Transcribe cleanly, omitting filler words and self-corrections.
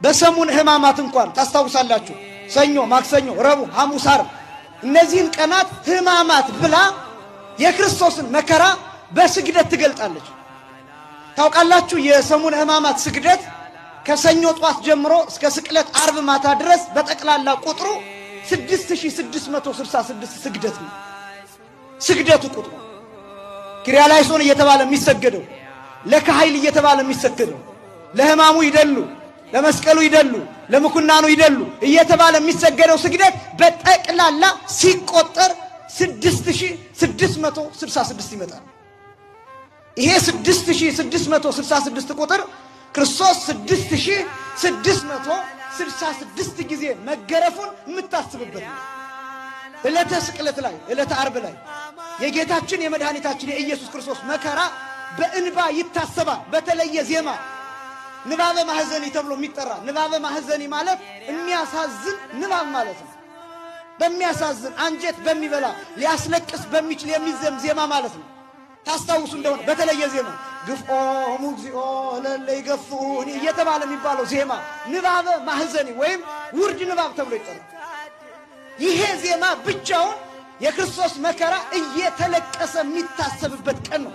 በሰሙን ሕማማት እንኳን ታስታውሳላችሁ ሰኞ ማክሰኞ ረቡዕ ሐሙስ ዓርብ እነዚህን ቀናት ሕማማት ብላ የክርስቶስን መከራ በስግደት ትገልጣለች ታውቃላችሁ የሰሙን ሕማማት ስግደት ከሰኞ ጧት ጀምሮ እስከ ስቅለት ዓርብ ማታ ድረስ በጠቅላላ ቁጥሩ 6666 ስግደት ነው ስግደቱ ቁጥሩ ኪርያላይሶን እየተባለ የሚሰገደው ለካህይል እየተባለ የሚሰገደው ለሕማሙ ይደሉ ለመስቀሉ ይደሉ ለምኩናኑ ይደሉ እየተባለ የሚሰገደው ስግደት በጠቅላላ ሲቆጠር 6666 ይመጣል ይሄ 6666 ቁጥር ክርስቶስ 6666 ጊዜ መገረፉን የምታስብበት ነው ዕለተ ስቅለት ላይ ዕለተ ዓርብ ላይ የጌታችን የመድኃኒታችን የኢየሱስ ክርስቶስ መከራ በእንባ ይታሰባል በተለየ ዜማ ንባበ ማህዘኒ ተብሎ የሚጠራ ንባበ ማህዘኒ ማለት የሚያሳዝን ንባብ ማለት ነው በሚያሳዝን አንጀት በሚበላ ሊያስለቅስ በሚችል የሚዘም ዜማ ማለት ነው ታስታውሱ እንደሆነ በተለየ ዜማ ግፍኦሙ እግዚኦ ለለ ይገፉኒ እየተባለ የሚባለው ዜማ ንባበ ማህዘኒ ወይም ውርድ ንባብ ተብሎ ይጠራል ይሄ ዜማ ብቻውን የክርስቶስ መከራ እየተለቀሰ የሚታሰብበት ቀን ነው